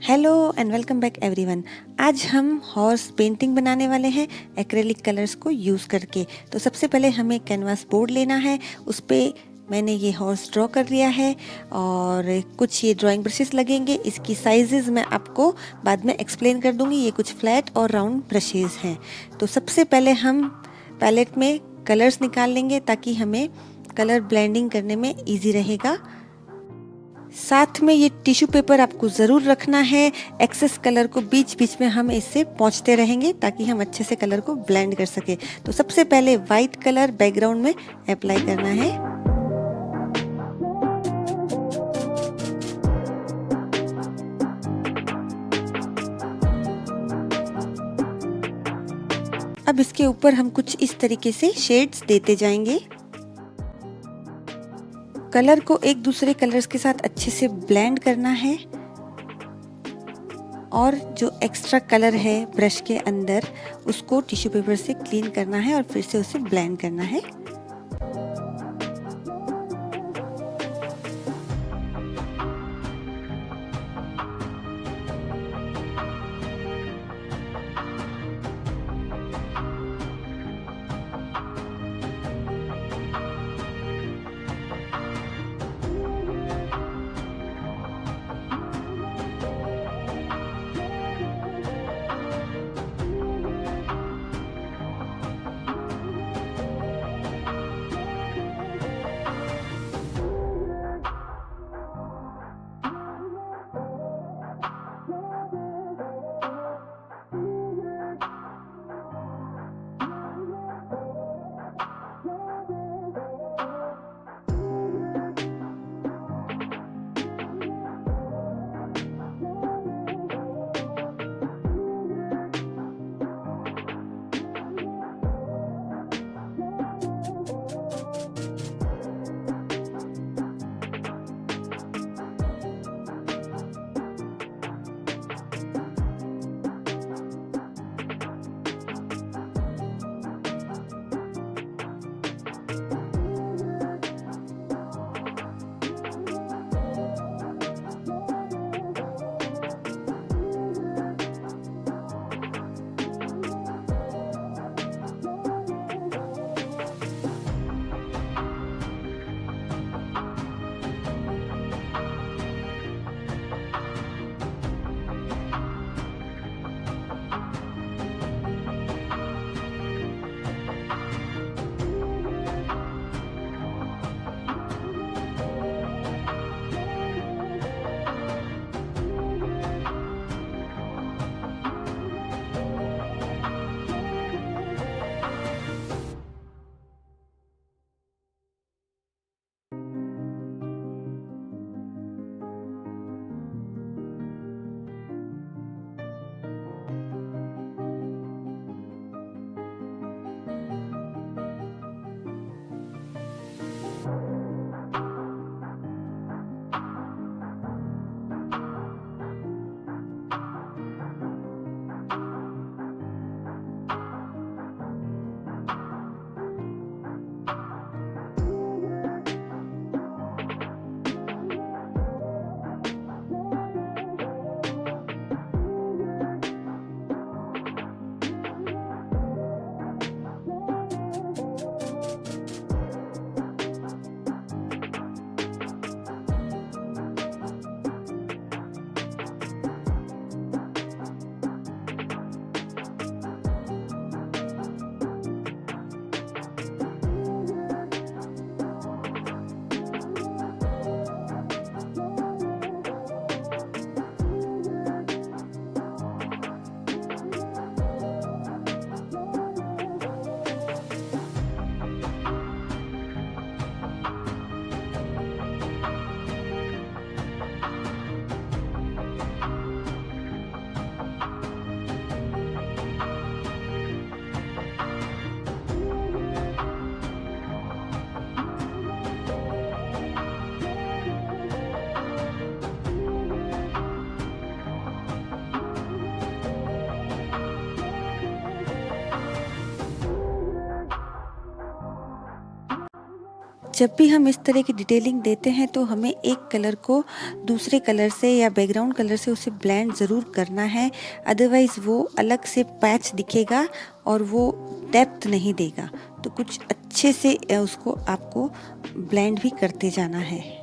Hello and welcome back everyone. आज हम horse painting बनाने वाले हैं एक्रेलिक कलर्स को यूज़ करके। तो सबसे पहले हमें कैनवास बोर्ड लेना है, उस पर मैंने ये हॉर्स ड्रॉ कर लिया है और कुछ ये ड्राइंग ब्रशेस लगेंगे। इसकी साइजेस मैं आपको बाद में एक्सप्लेन कर दूंगी। ये कुछ फ्लैट और राउंड ब्रशेस हैं। तो सबसे पहले हम पैलेट में कलर्स निकाल लेंगे ताकि हमें कलर ब्लेंडिंग करने में ईजी रहेगा। साथ में ये टिश्यू पेपर आपको ज़रूर रखना है। एक्सेस कलर को बीच बीच में हम इससे पोंछते रहेंगे ताकि हम अच्छे से कलर को ब्लेंड कर सके। तो सबसे पहले वाइट कलर बैकग्राउंड में अप्लाई करना है। अब इसके ऊपर हम कुछ इस तरीके से शेड्स देते जाएंगे। कलर को एक दूसरे कलर्स के साथ अच्छे से ब्लेंड करना है और जो एक्स्ट्रा कलर है ब्रश के अंदर उसको टिश्यू पेपर से क्लीन करना है और फिर से उसे ब्लेंड करना है। जब भी हम इस तरह की डिटेलिंग देते हैं तो हमें एक कलर को दूसरे कलर से या बैकग्राउंड कलर से उसे ब्लेंड ज़रूर करना है, अदरवाइज़ वो अलग से पैच दिखेगा और वो डेप्थ नहीं देगा। तो कुछ अच्छे से उसको आपको ब्लेंड भी करते जाना है।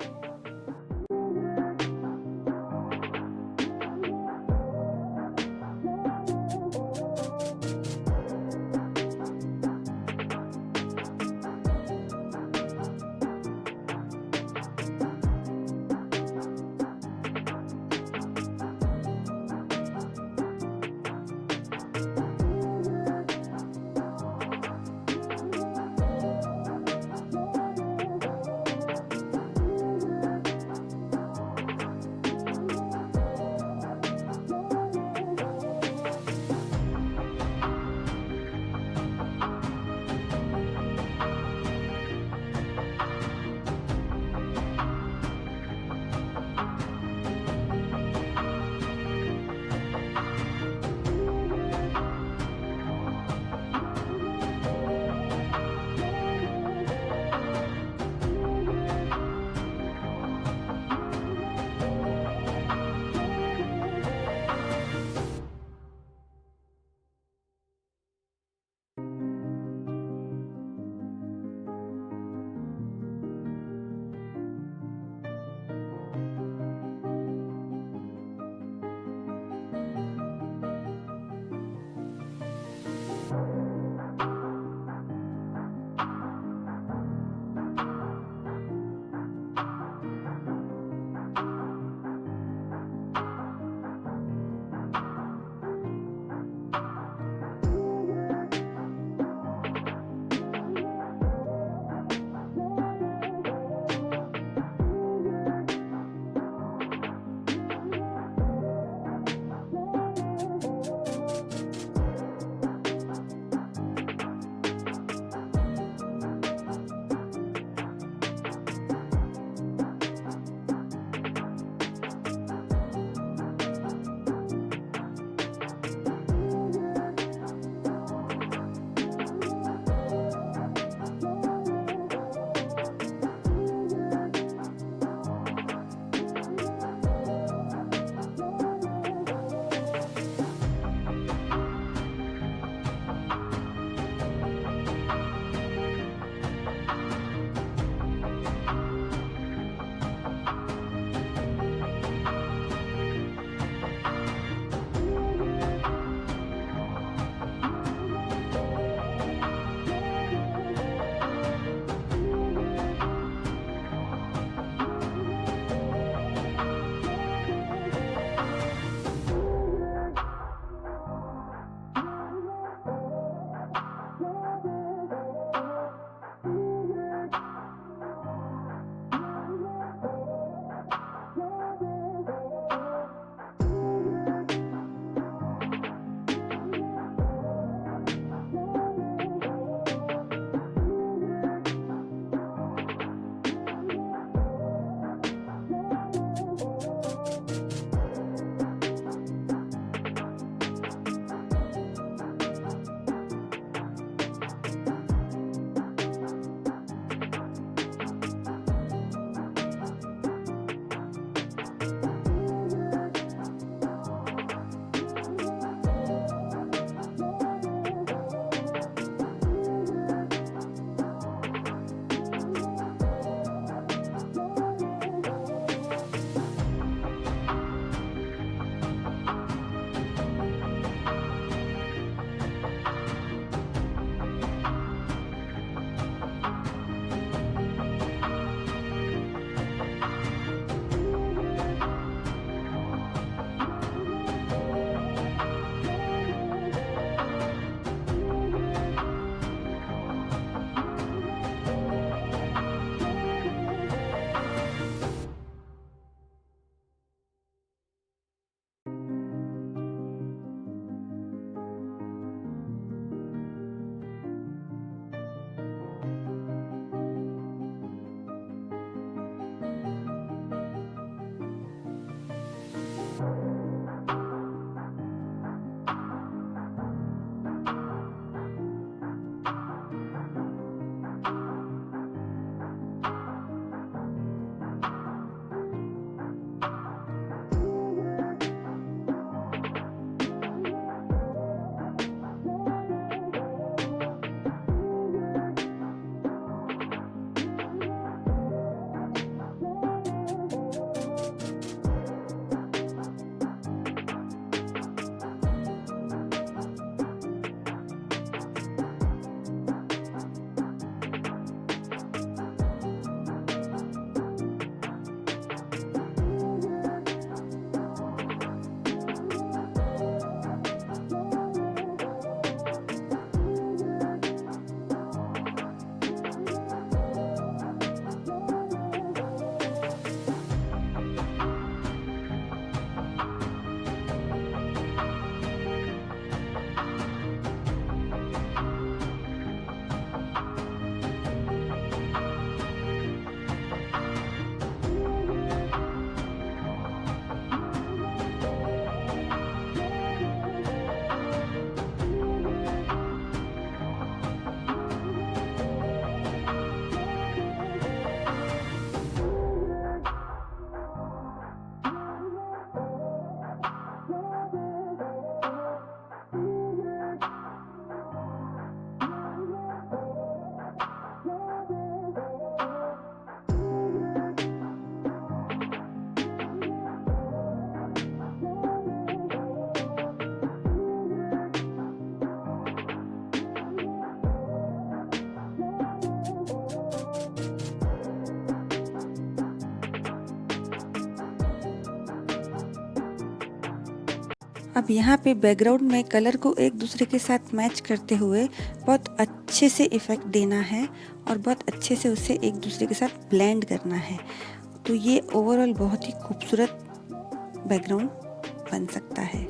अब यहाँ पे बैकग्राउंड में कलर को एक दूसरे के साथ मैच करते हुए बहुत अच्छे से इफ़ेक्ट देना है और बहुत अच्छे से उसे एक दूसरे के साथ ब्लेंड करना है। तो ये ओवरऑल बहुत ही खूबसूरत बैकग्राउंड बन सकता है।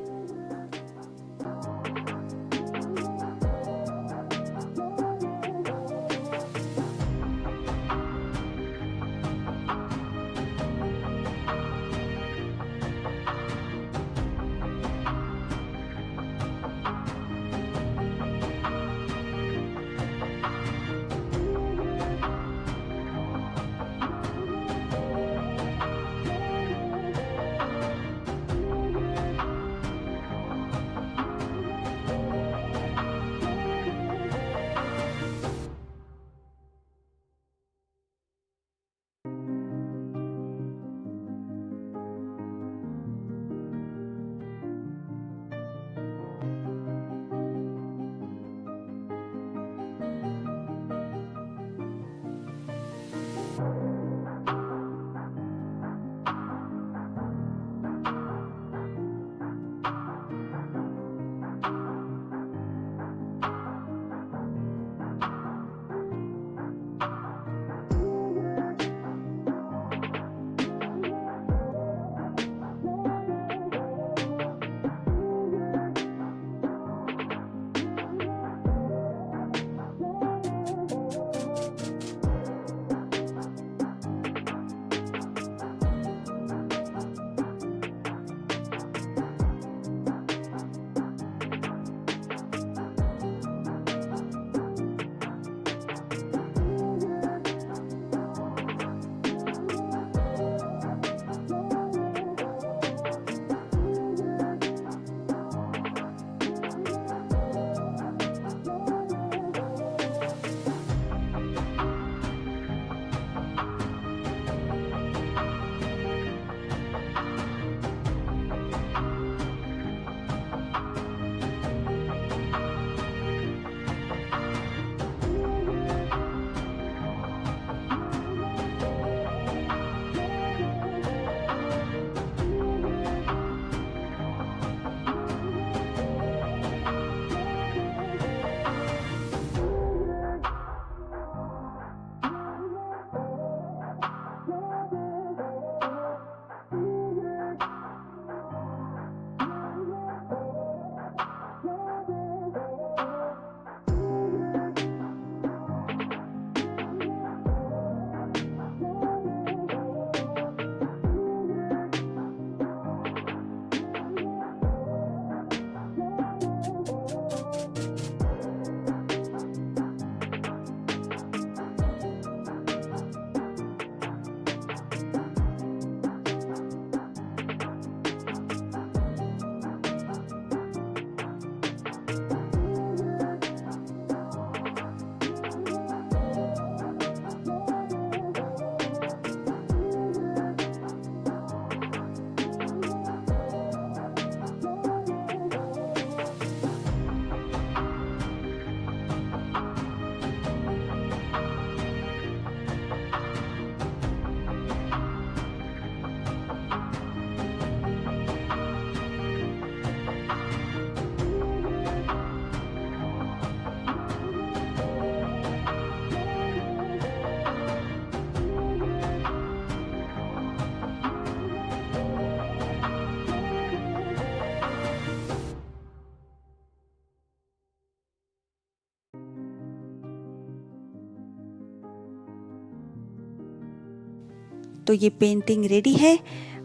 तो ये पेंटिंग रेडी है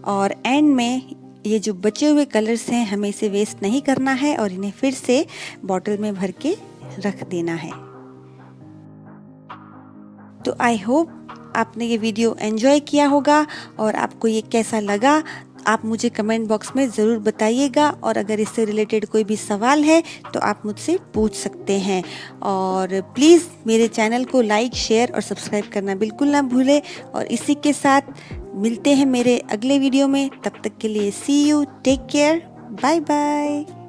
और एंड में ये जो बचे हुए कलर्स हैं हमें इसे वेस्ट नहीं करना है और इन्हें फिर से बॉटल में भर के रख देना है। तो आई होप आपने ये वीडियो एंजॉय किया होगा और आपको ये कैसा लगा आप मुझे कमेंट बॉक्स में ज़रूर बताइएगा और अगर इससे रिलेटेड कोई भी सवाल है तो आप मुझसे पूछ सकते हैं। और प्लीज़ मेरे चैनल को लाइक शेयर और सब्सक्राइब करना बिल्कुल ना भूलें। और इसी के साथ मिलते हैं मेरे अगले वीडियो में, तब तक के लिए see you, take care, bye bye.